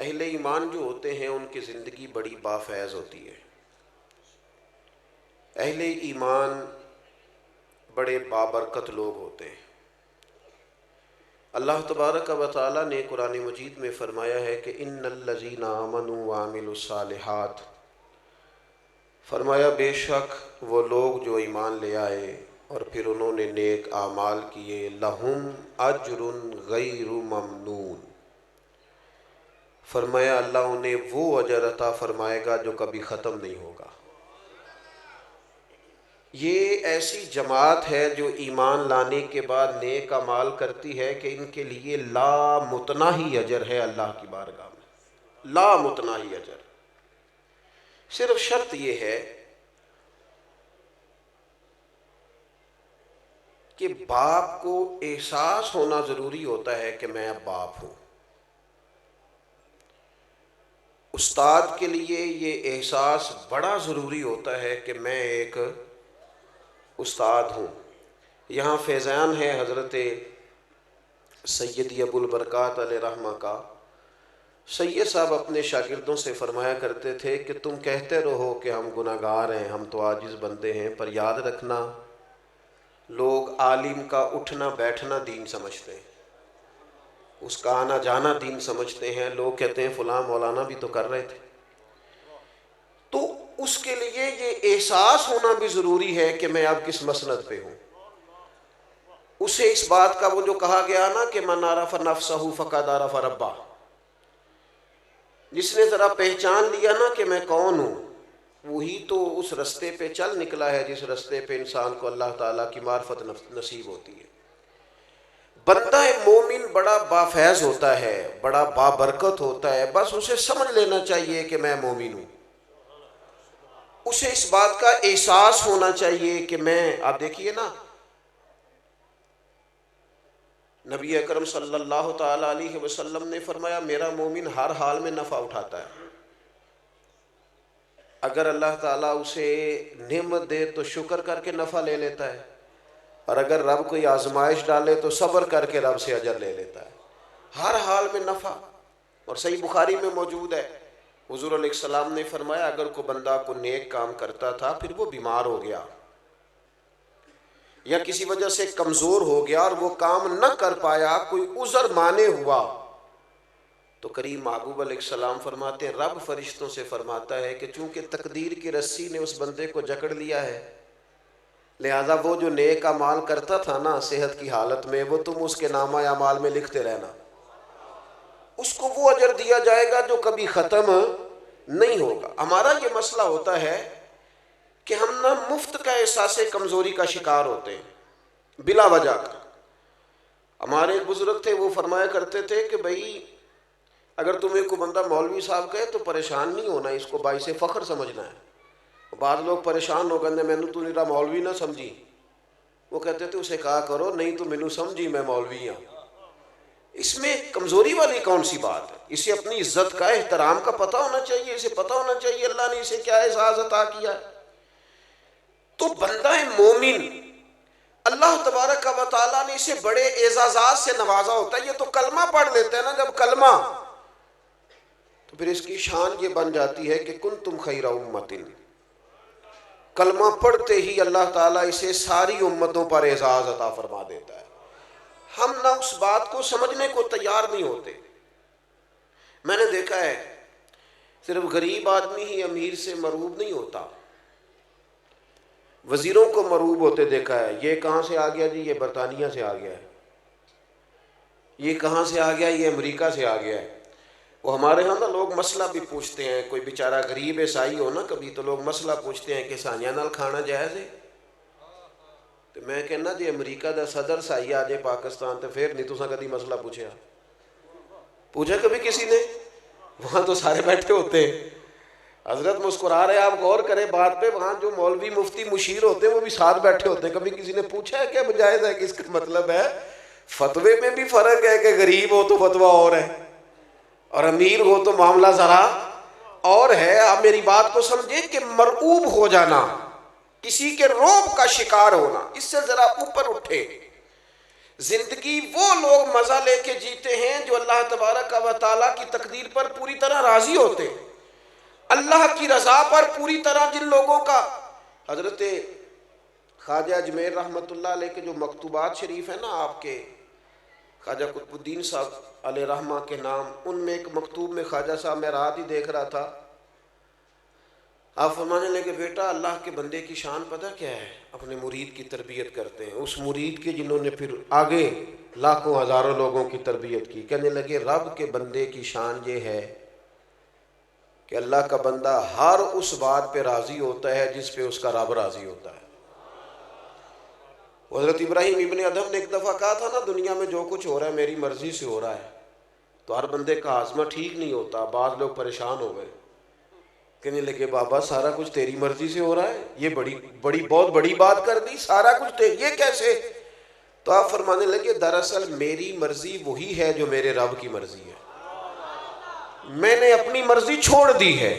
اہل ایمان جو ہوتے ہیں ان کی زندگی بڑی بافیض ہوتی ہے. اہل ایمان بڑے بابرکت لوگ ہوتے ہیں. اللہ تبارک و تعالیٰ نے قرآن مجید میں فرمایا ہے کہ ان الذین آمنوا وعملوا الصالحات، فرمایا بے شک وہ لوگ جو ایمان لے آئے اور پھر انہوں نے نیک اعمال کیے، لہم اجر غیر ممنون، فرمایا اللہ انہیں وہ اجر عطا فرمائے گا جو کبھی ختم نہیں ہوگا. یہ ایسی جماعت ہے جو ایمان لانے کے بعد نیک اعمال کرتی ہے کہ ان کے لیے لا متناہی اجر ہے اللہ کی بارگاہ میں، لا متناہی اجر. صرف شرط یہ ہے کہ باپ کو احساس ہونا ضروری ہوتا ہے کہ میں اب باپ ہوں. استاد کے لیے یہ احساس بڑا ضروری ہوتا ہے کہ میں ایک استاد ہوں. یہاں فیضان ہے حضرت سیدی ابو البرکات علیہ رحمہ کا. سید صاحب اپنے شاگردوں سے فرمایا کرتے تھے کہ تم کہتے رہو کہ ہم گناہگار ہیں، ہم تو عاجز بندے ہیں، پر یاد رکھنا لوگ عالم کا اٹھنا بیٹھنا دین سمجھتے ہیں، اس کا آنا جانا دین سمجھتے ہیں. لوگ کہتے ہیں فلاں مولانا بھی تو کر رہے تھے. تو اس کے لیے یہ احساس ہونا بھی ضروری ہے کہ میں اب کس مسند پہ ہوں. اسے اس بات کا وہ جو کہا گیا نا کہ من عرف نفسہ فقد عرف ربہ، جس نے ذرا پہچان لیا نا کہ میں کون ہوں، وہی تو اس رستے پہ چل نکلا ہے جس رستے پہ انسان کو اللہ تعالیٰ کی معرفت نصیب ہوتی ہے. بندہ مومن بڑا بافیض ہوتا ہے، بڑا بابرکت ہوتا ہے، بس اسے سمجھ لینا چاہیے کہ میں مومن ہوں. اسے اس بات کا احساس ہونا چاہیے کہ میں، آپ دیکھیے نا نبی اکرم صلی اللہ تعالی علیہ وسلم نے فرمایا میرا مومن ہر حال میں نفع اٹھاتا ہے. اگر اللہ تعالیٰ اسے نعمت دے تو شکر کر کے نفع لے لیتا ہے، اور اگر رب کوئی آزمائش ڈالے تو صبر کر کے رب سے اجر لے لیتا ہے. ہر حال میں نفع. اور صحیح بخاری میں موجود ہے حضور علیہ السلام نے فرمایا اگر کوئی بندہ کو نیک کام کرتا تھا پھر وہ بیمار ہو گیا یا کسی وجہ سے کمزور ہو گیا اور وہ کام نہ کر پایا، کوئی عذر مانے ہوا، تو کریم محبوب علیہ السلام فرماتے ہیں رب فرشتوں سے فرماتا ہے کہ چونکہ تقدیر کی رسی نے اس بندے کو جکڑ لیا ہے، لہذا وہ جو نیک اعمال کرتا تھا نا صحت کی حالت میں، وہ تم اس کے نامہ اعمال میں لکھتے رہنا، اس کو وہ اجر دیا جائے گا جو کبھی ختم نہیں ہوگا. ہمارا یہ مسئلہ ہوتا ہے کہ ہم نہ مفت کا احساس کمزوری کا شکار ہوتے ہیں بلا وجہ کا. ہمارے ایک بزرگ تھے وہ فرمایا کرتے تھے کہ بھائی اگر تمہیں کوئی بندہ مولوی صاحب کہے تو پریشان نہیں ہونا، اس کو باعث فخر سمجھنا ہے. بعض لوگ پریشان ہو کہتے میں نے تو میرا مولوی نہ سمجھی، وہ کہتے تھے اسے کہا کرو نہیں تو مینوں سمجھی میں مولوی ہوں. اس میں کمزوری والی کون سی بات ہے؟ اسے اپنی عزت کا احترام کا پتہ ہونا چاہیے، اسے پتہ ہونا چاہیے اللہ نے اسے کیا اعزاز عطا کیا ہے. تو بندہ مومن اللہ تبارک و تعالیٰ نے اسے بڑے اعزازات سے نوازا ہوتا ہے. یہ تو کلمہ پڑھ لیتے ہیں نا جب کلمہ، تو پھر اس کی شان یہ بن جاتی ہے کہ کنتم خیر امت، کلمہ پڑھتے ہی اللہ تعالیٰ اسے ساری امتوں پر اعزاز عطا فرما دیتا ہے. ہم نہ اس بات کو سمجھنے کو تیار نہیں ہوتے. میں نے دیکھا ہے صرف غریب آدمی ہی امیر سے مرعوب نہیں ہوتا، وزیروں کو مرعوب ہوتے دیکھا ہے. یہ کہاں سے آ گیا جی؟ یہ برطانیہ سے آ گیا ہے. یہ کہاں سے آ گیا؟ یہ امریکہ سے آ گیا ہے. وہ ہمارے ہاں نا لوگ مسئلہ بھی پوچھتے ہیں، کوئی بیچارہ غریب عیسائی ہو نا کبھی تو لوگ مسئلہ پوچھتے ہیں کہ سانیہ نال کھانا جائز ہے. تو میں کہنا جی امریکہ دا صدر سائی آ جائے پاکستان تو پھر نہیں تساں کدی مسئلہ پوچھا کبھی کسی نے؟ وہاں تو سارے بیٹھے ہوتے ہیں. حضرت مسکرا رہے، آپ غور کریں بات پہ، وہاں جو مولوی مفتی مشیر ہوتے ہیں وہ بھی ساتھ بیٹھے ہوتے ہیں. کبھی کسی نے پوچھا ہے کیا جائز ہے؟ کہ اس کا مطلب ہے فتوے میں بھی فرق ہے کہ غریب ہو تو فتویٰ اور ہے اور امیر ہو تو معاملہ ذرا اور ہے. آپ میری بات کو سمجھیں کہ مرعوب ہو جانا، کسی کے رعب کا شکار ہونا، اس سے ذرا اوپر اٹھے. زندگی وہ لوگ مزہ لے کے جیتے ہیں جو اللہ تبارک و تعالیٰ کی تقدیر پر پوری طرح راضی ہوتے ہیں، اللہ کی رضا پر پوری طرح جن لوگوں کا حضرت خواجہ اجمیر رحمۃ اللہ علیہ کے جو مکتوبات شریف ہیں نا آپ کے، خواجہ قطب الدین صاحب علیہ رحمہ کے نام، ان میں ایک مکتوب میں خواجہ صاحب، میں رات ہی دیکھ رہا تھا، آپ فرمانے لگے بیٹا اللہ کے بندے کی شان پتہ کیا ہے؟ اپنے مرید کی تربیت کرتے ہیں، اس مرید کے جنہوں نے پھر آگے لاکھوں ہزاروں لوگوں کی تربیت کی، کہنے لگے رب کے بندے کی شان یہ ہے کہ اللہ کا بندہ ہر اس بات پہ راضی ہوتا ہے جس پہ اس کا رب راضی ہوتا ہے۔ حضرت ابراہیم ابن ادہم نے ایک دفعہ کہا تھا نا، دنیا میں جو کچھ ہو رہا ہے میری مرضی سے ہو رہا ہے، تو ہر بندے کا ہاضمہ ٹھیک نہیں ہوتا، بعض لوگ پریشان ہو گئے، کہنے لگے بابا سارا کچھ تیری مرضی سے ہو رہا ہے، یہ بہت بڑی بات کر دی، سارا کچھ یہ کیسے؟ تو آپ فرمانے لگے دراصل میری مرضی وہی ہے جو میرے رب کی مرضی ہے، میں نے اپنی مرضی چھوڑ دی ہے،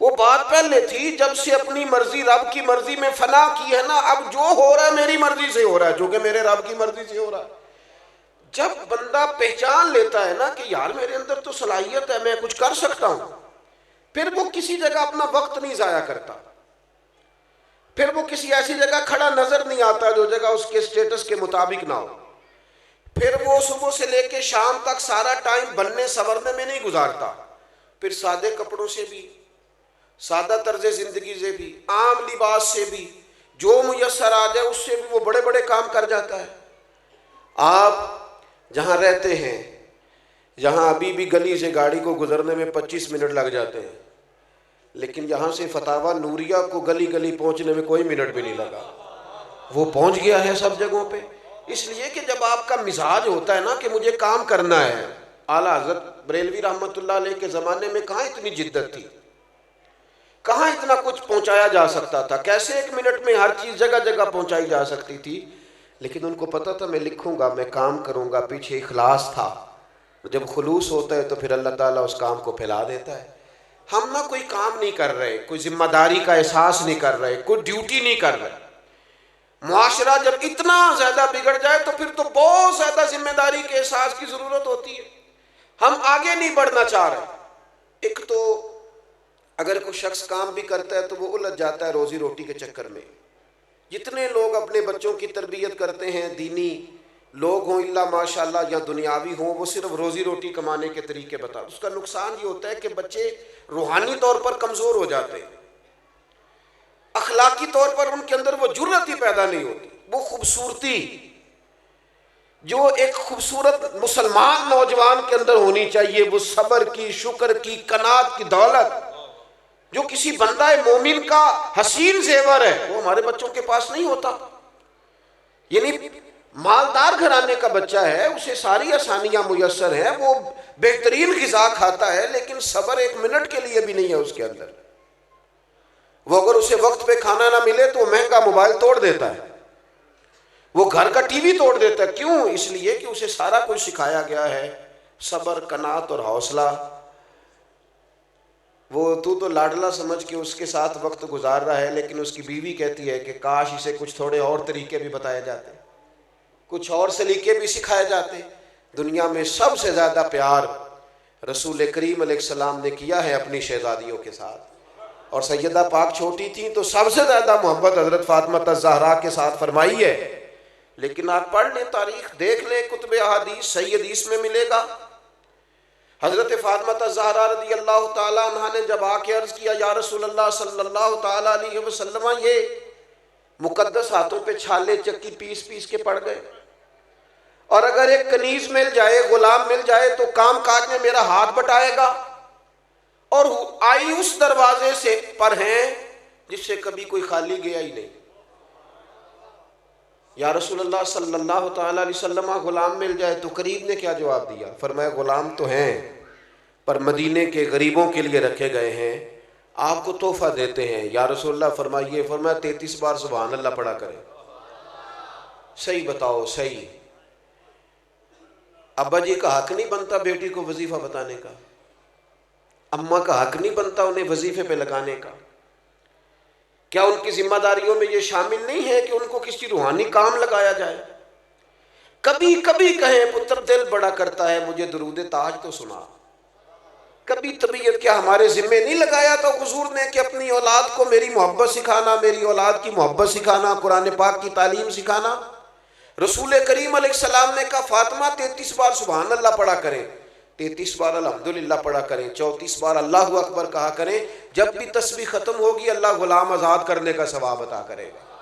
وہ بات پہلے تھی جب سے اپنی مرضی رب کی مرضی میں فنا کی ہے نا، اب جو ہو رہا ہے میری مرضی سے ہو رہا ہے، چونکہ میرے رب کی مرضی سے ہو رہا ہے۔ جب بندہ پہچان لیتا ہے نا کہ یار میرے اندر تو صلاحیت ہے، میں کچھ کر سکتا ہوں، پھر وہ کسی جگہ اپنا وقت نہیں ضائع کرتا، پھر وہ کسی ایسی جگہ کھڑا نظر نہیں آتا جو جگہ اس کے سٹیٹس کے مطابق نہ ہو، پھر وہ صبح سے لے کے شام تک سارا ٹائم بننے سنورنے میں نہیں گزارتا، پھر سادے کپڑوں سے بھی، سادہ طرز زندگی سے بھی، عام لباس سے بھی، جو میسر آ جائے اس سے بھی وہ بڑے بڑے کام کر جاتا ہے۔ آپ جہاں رہتے ہیں، جہاں ابھی بھی گلی سے گاڑی کو گزرنے میں 25 منٹ لگ جاتے ہیں، لیکن یہاں سے فتاوی نوریہ کو گلی گلی پہنچنے میں کوئی منٹ بھی نہیں لگا، وہ پہنچ گیا ہے سب جگہوں پہ، اس لیے کہ جب آپ کا مزاج ہوتا ہے نا کہ مجھے کام کرنا ہے۔ اعلیٰ حضرت بریلوی رحمۃ اللہ علیہ کے زمانے میں کہاں اتنی جدت تھی، کہاں اتنا کچھ پہنچایا جا سکتا تھا، کیسے ایک منٹ میں ہر چیز جگہ جگہ پہنچائی جا سکتی تھی، لیکن ان کو پتا تھا میں لکھوں گا، میں کام کروں گا، پیچھے اخلاص تھا، جب خلوص ہوتا ہے تو پھر اللہ تعالیٰ اس کام کو پھیلا دیتا ہے۔ ہم نہ کوئی کام نہیں کر رہے، کوئی ذمہ داری کا احساس نہیں کر رہے، کوئی ڈیوٹی نہیں کر رہے، معاشرہ جب اتنا زیادہ بگڑ جائے تو پھر تو بہت زیادہ ذمہ داری کے احساس کی ضرورت ہوتی ہے، ہم آگے نہیں بڑھنا چاہ رہے۔ ایک تو اگر کوئی شخص کام بھی کرتا ہے تو وہ الجھ جاتا ہے روزی روٹی کے چکر میں، جتنے لوگ اپنے بچوں کی تربیت کرتے ہیں، دینی لوگ ہوں اللہ ماشاءاللہ یا دنیاوی ہوں، وہ صرف روزی روٹی کمانے کے طریقے بتا، اس کا نقصان یہ ہوتا ہے کہ بچے روحانی طور پر کمزور ہو جاتے ہیں، اخلاقی طور پر ان کے اندر وہ جرت ہی پیدا نہیں ہوتی، وہ خوبصورتی جو ایک خوبصورت مسلمان نوجوان کے اندر ہونی چاہیے، وہ صبر کی، شکر کی، قناعت کی دولت جو کسی بندہ مومن کا حسین زیور ہے، وہ ہمارے بچوں کے پاس نہیں ہوتا۔ یعنی مالدار گھرانے کا بچہ ہے، اسے ساری آسانیاں میسر ہیں، وہ بہترین غذا کھاتا ہے، لیکن صبر ایک منٹ کے لیے بھی نہیں ہے اس کے اندر۔ وہ اگر اسے وقت پہ کھانا نہ ملے تو وہ مہنگا موبائل توڑ دیتا ہے، وہ گھر کا ٹی وی توڑ دیتا ہے، کیوں؟ اس لیے کہ اسے سارا کچھ سکھایا گیا ہے، صبر، قناعت اور حوصلہ۔ وہ تو لاڈلا سمجھ کے اس کے ساتھ وقت گزار رہا ہے، لیکن اس کی بیوی کہتی ہے کہ کاش اسے کچھ تھوڑے اور طریقے بھی بتائے جاتے، کچھ اور سلیقے بھی سکھائے جاتے۔ دنیا میں سب سے زیادہ پیار رسول کریم علیہ السلام نے کیا ہے اپنی شہزادیوں کے ساتھ، اور سیدہ پاک چھوٹی تھیں تو سب سے زیادہ محبت حضرت فاطمہ الزہرا کے ساتھ فرمائی ہے۔ لیکن آپ پڑھ لیں تاریخ، دیکھ لیں کتب احادیث، صحیح حدیث میں ملے گا، حضرت فاطمہ الزہرا رضی اللہ تعالیٰ عنہ نے جب آ کے عرض کیا یا رسول اللہ صلی اللہ تعالیٰ علیہ وسلم، یہ مقدس ہاتھوں پہ چھالے چکی پیس پیس کے پڑ گئے، اور اگر ایک کنیز مل جائے، غلام مل جائے تو کام کاج میں میرا ہاتھ بٹائے گا، اور آئی اس دروازے سے پر ہیں جس سے کبھی کوئی خالی گیا ہی نہیں۔ یا رسول اللہ صلی اللہ تعالیٰ علیہ وسلم، غلام مل جائے تو قریب نے کیا جواب دیا؟ فرمایا غلام تو ہیں پر مدینے کے غریبوں کے لیے رکھے گئے ہیں، آپ کو تحفہ دیتے ہیں۔ یا رسول اللہ فرمائیے، فرمایا 33 بار سبحان اللہ پڑھا کریں۔ صحیح بتاؤ، صحیح ابا جی کا حق نہیں بنتا بیٹی کو وظیفہ بتانے کا، اماں کا حق نہیں بنتا انہیں وظیفے پہ لگانے کا؟ کیا ان کی ذمہ داریوں میں یہ شامل نہیں ہے کہ ان کو کسی روحانی کام لگایا جائے؟ کبھی کبھی کہیں پتر دل بڑا کرتا ہے مجھے درود تاج تو سنا. کبھی طبیعت کیا ہمارے ذمے نہیں لگایا تھا حضور نے کہ اپنی اولاد کو میری محبت سکھانا، میری اولاد کی محبت سکھانا، قرآن پاک کی تعلیم سکھانا. رسول کریم علیہ السلام نے کہا فاطمہ 33 بار سبحان اللہ پڑھا کریں، 33 بار الحمدللہ پڑھا کریں، 34 بار اللہ اکبر کہا کریں. جب بھی تسبیح ختم ہوگی اللہ غلام آزاد کرنے کا ثواب عطا کرے گا.